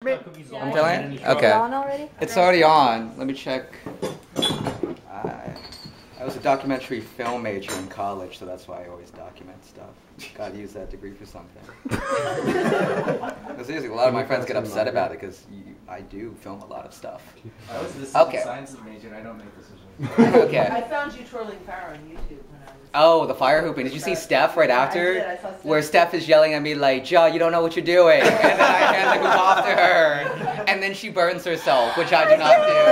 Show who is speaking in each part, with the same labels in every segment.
Speaker 1: it?
Speaker 2: Yeah,
Speaker 1: I'm telling you?
Speaker 3: Is
Speaker 1: Okay.
Speaker 3: it on already?
Speaker 1: It's already on. Let me check. I was a documentary film major in college, so that's why I always document stuff. Gotta use that degree for something. Seriously, a lot of my friends get upset about it because I do film a lot of stuff.
Speaker 4: I was the sciences major and I don't make decisions.
Speaker 1: Okay.
Speaker 5: I found you twirling power on YouTube when I was...
Speaker 1: Oh, the fire hooping. Did you see Steph right after?
Speaker 5: I did. I saw Steph.
Speaker 1: Where Steph is yelling at me like, "Joe, you don't know what you're doing." And then I hand the hoop off to her. And then she burns herself, which I do not do.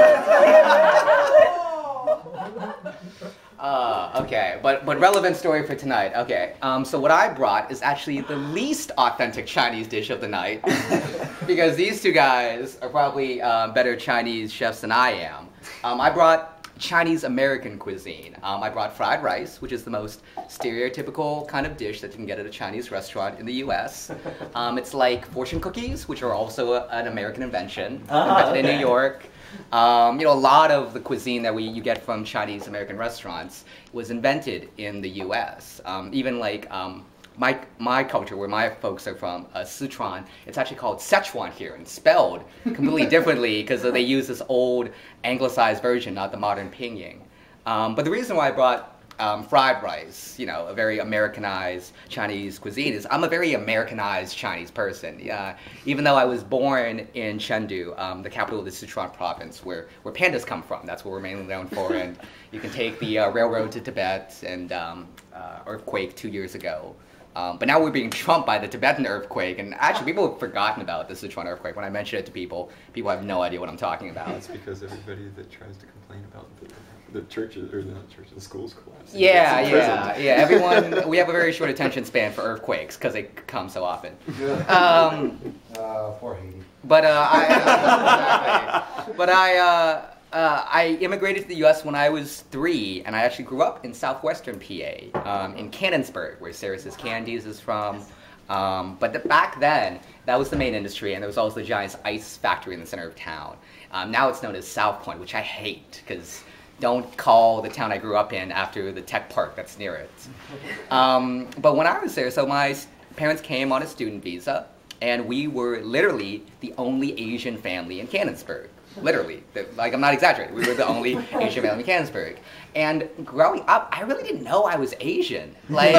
Speaker 1: Okay, but relevant story for tonight. Okay, so what I brought is actually the least authentic Chinese dish of the night, because these two guys are probably better Chinese chefs than I am. I brought Chinese American cuisine. I brought fried rice, which is the most stereotypical kind of dish that you can get at a Chinese restaurant in the U.S. It's like fortune cookies, which are also an American invention, invented in New York. A lot of the cuisine that you get from Chinese American restaurants was invented in the U.S. Even like my culture, where my folks are from, Sichuan, it's actually called Szechuan here, and spelled completely differently because they use this old anglicized version, not the modern pinyin. But the reason why I brought fried rice, a very Americanized Chinese cuisine, is I'm a very Americanized Chinese person. Even though I was born in Chengdu, the capital of the Sichuan province, where pandas come from. That's what we're mainly known for. And you can take the railroad to Tibet, and earthquake 2 years ago. But now we're being trumped by the Tibetan earthquake, and actually people have forgotten about the Sichuan earthquake. When I mention it to people have no idea what I'm talking about.
Speaker 6: That's because everybody that tries to complain about the churches, or not churches, the schools collapsing.
Speaker 1: Yeah. Everyone, we have a very short attention span for earthquakes because they come so often.
Speaker 7: Poor Haiti.
Speaker 1: I immigrated to the U.S. when I was 3, and I actually grew up in southwestern PA, in Canonsburg, where Sarah's Candies is from. But back then, that was the main industry, and there was also the Giant's Ice Factory in the center of town. Now it's known as South Point, which I hate, because don't call the town I grew up in after the tech park that's near it. But when I was there, so my parents came on a student visa, and we were literally the only Asian family in Canonsburg. Literally. Like, I'm not exaggerating. We were the only Asian family in Canonsburg. And growing up, I really didn't know I was Asian. Like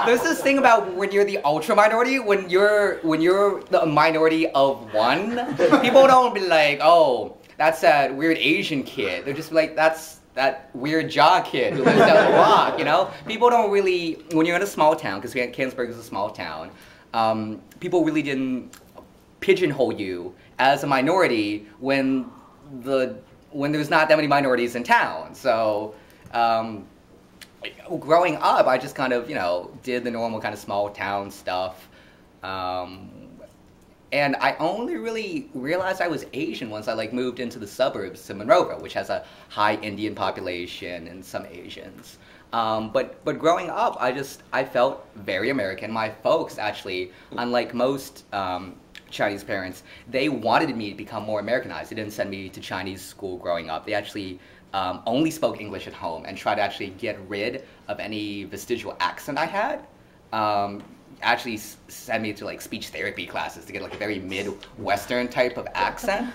Speaker 1: there's this thing about when you're the ultra minority, when you're the minority of one, people don't be like, "Oh, that's that weird Asian kid." They're just like, "That's that weird jaw kid who lives down the block," People don't really, when you're in a small town, because Canonsburg is a small town, people really didn't pigeonhole you as a minority when there's not that many minorities in town. So growing up, I just kind of, did the normal kind of small town stuff. And I only really realized I was Asian once I moved into the suburbs to Monrovia, which has a high Indian population and some Asians. But growing up, I felt very American. My folks actually, unlike most Chinese parents, they wanted me to become more Americanized. They didn't send me to Chinese school growing up. They actually only spoke English at home and tried to actually get rid of any vestigial accent I had. Actually sent me to speech therapy classes to get a very Midwestern type of accent.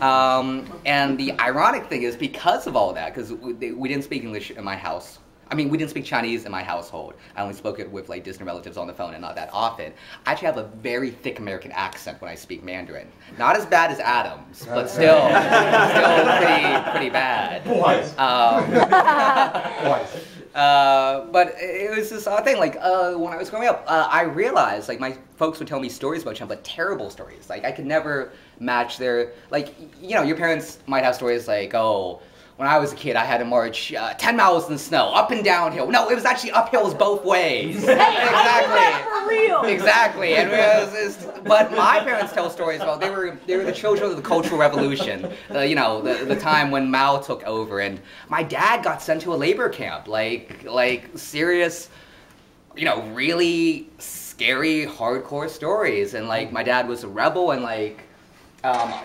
Speaker 1: And the ironic thing is, because of all that, because we didn't speak English in my house. I mean, we didn't speak Chinese in my household. I only spoke it with distant relatives on the phone and not that often. I actually have a very thick American accent when I speak Mandarin. Not as bad as Adam's, but still pretty bad. But it was this odd thing. When I was growing up, I realized my folks would tell me stories about China, but terrible stories. I could never match their your parents might have stories oh, when I was a kid, I had to march 10 miles in the snow, up and downhill. No, it was actually uphills both ways.
Speaker 3: Hey, exactly. For real.
Speaker 1: Exactly. But my parents tell stories about they were the children of the Cultural Revolution. The time when Mao took over, and my dad got sent to a labor camp. Serious, really scary, hardcore stories. And my dad was a rebel, and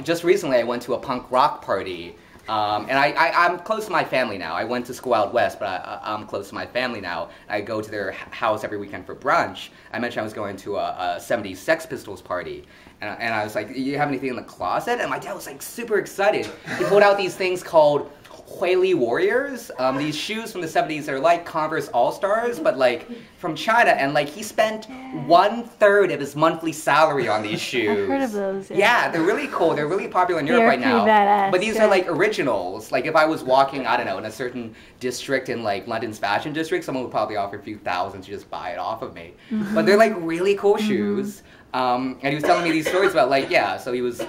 Speaker 1: just recently I went to a punk rock party. And I'm close to my family now. I went to school out west, but I'm close to my family now. I go to their house every weekend for brunch. I mentioned I was going to a 70s Sex Pistols party. And I was like, you have anything in the closet? And my dad was like super excited. He pulled out these things called Holi Warriors, these shoes from the 70s. They're like Converse All-Stars, but like from China. And like he spent 1/3 of his monthly salary on these shoes.
Speaker 3: I've heard of those.
Speaker 1: Yeah, they're really cool. They're really popular in Europe right now.
Speaker 3: Badass,
Speaker 1: but these are like originals. Like if I was walking, I don't know, in a certain district in like London's fashion district, someone would probably offer a few thousand to just buy it off of me. But they're like really cool shoes. And he was telling me these stories about like, yeah, so he was, you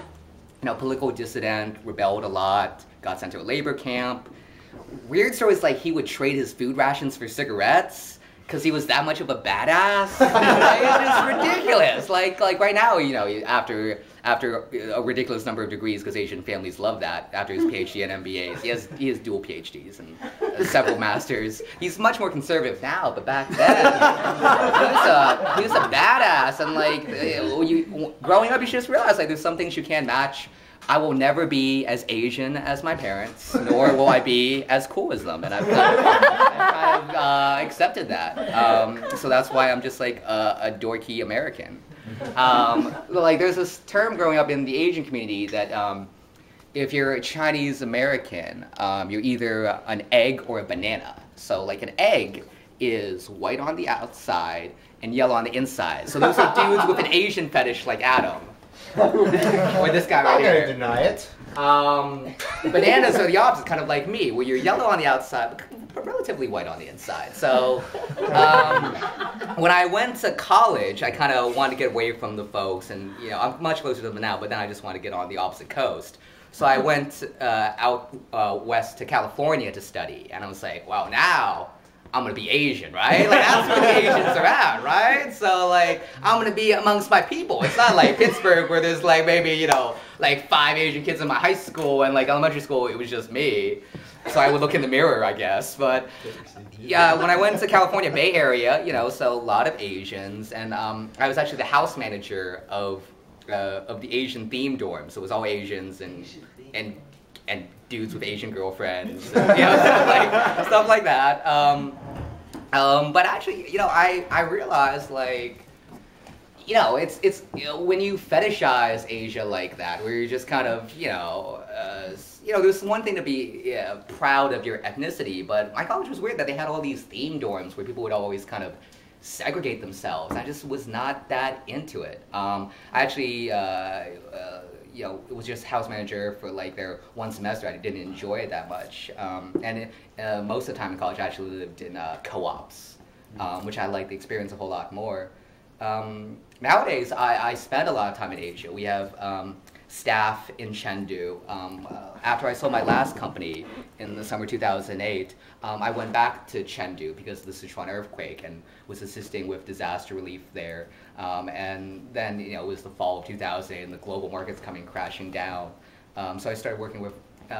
Speaker 1: know, political dissident, rebelled a lot, got sent to a labor camp. Weird stories like he would trade his food rations for cigarettes because he was that much of a badass. Like, it's just ridiculous. Like right now, you know, after a ridiculous number of degrees, because Asian families love that, after his PhD and MBAs, he has dual PhDs and several masters. He's much more conservative now, but back then, he was a badass. And like, growing up, you should just realize like there's some things you can't match. I will never be as Asian as my parents, nor will I be as cool as them, and I've kind of accepted that. So that's why I'm just like a dorky American. Like there's this term growing up in the Asian community that if you're a Chinese American, you're either an egg or a banana. So like an egg is white on the outside and yellow on the inside. So those are dudes with an Asian fetish like Adam. Or this guy right here.
Speaker 2: I'm gonna deny it.
Speaker 1: Bananas are the opposite, kind of like me, where you're yellow on the outside, but relatively white on the inside. So when I went to college, I kind of wanted to get away from the folks, and you know, I'm much closer to them now, but then I just wanted to get on the opposite coast. So I went out west to California to study, and I was like, wow, now I'm gonna be Asian, right? Like that's where the Asians are at, right? So like I'm gonna be amongst my people. It's not like Pittsburgh where there's like maybe, you know, like 5 Asian kids in my high school and like elementary school it was just me. So I would look in the mirror, I guess. But yeah, when I went to California Bay Area, you know, so a lot of Asians, and I was actually the house manager of the Asian themed dorm. So it was all Asians and dudes with Asian girlfriends, and, you know, stuff like that. But actually, you know, I realized like, you know, it's you know, when you fetishize Asia like that, where you're just kind of, you know, there's one thing to be proud of your ethnicity, but my college was weird that they had all these theme dorms where people would always kind of segregate themselves. I just was not that into it. I actually, you know, it was just house manager for like their one semester. I didn't enjoy it that much. Most of the time in college, I actually lived in co-ops, which I liked the experience a whole lot more. Nowadays, I spend a lot of time in Asia. We have staff in Chengdu. After I sold my last company in the summer 2008, I went back to Chengdu because of the Sichuan earthquake and was assisting with disaster relief there. And then, you know, it was the fall of 2000 and the global markets coming crashing down. So I started working with,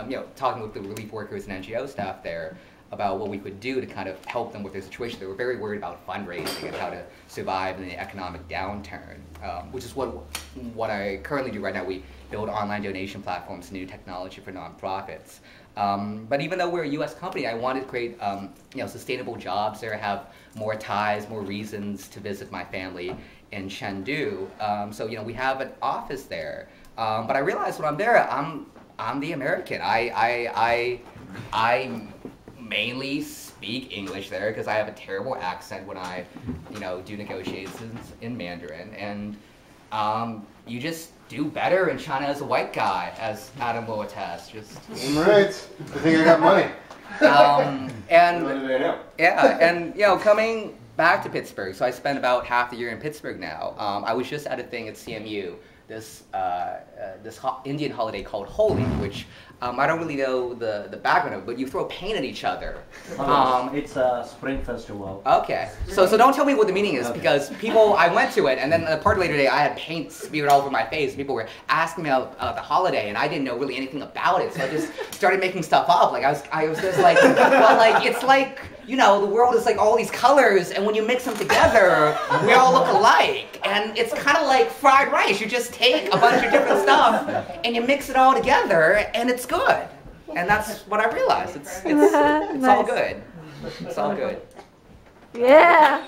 Speaker 1: you know, talking with the relief workers and NGO staff there about what we could do to kind of help them with their situation. They were very worried about fundraising and how to survive in the economic downturn, which is what I currently do right now. We build online donation platforms and new technology for nonprofits. But even though we're a U.S. company, I wanted to create you know, sustainable jobs there, have more ties, more reasons to visit my family in Chengdu. So you know, we have an office there. But I realized when I'm there, I'm the American. I mainly speak English there because I have a terrible accent when I, you know, do negotiations in Mandarin. And you just do better in China as a white guy, as Adam will attest. Just
Speaker 2: I'm right. I think I got money.
Speaker 1: And
Speaker 2: What do they know?
Speaker 1: yeah, and you know, coming back to Pittsburgh, so I spent about half the year in Pittsburgh now. I was just at a thing at CMU, this Indian holiday called Holi, which I don't really know the background of, but you throw paint at each other.
Speaker 7: It's a spring festival.
Speaker 1: Okay, so don't tell me what the meaning is, because I went to it, and then a part later today, I had paint smeared all over my face. People were asking me about the holiday, and I didn't know really anything about it, so I just started making stuff up. Like I was just like, well, like it's like, you know, the world is like all these colors, and when you mix them together, we all look alike. And it's kind of like fried rice. You just take a bunch of different stuff, and you mix it all together, and it's good. And that's what I realized. It's all good. It's all good.
Speaker 3: Yeah.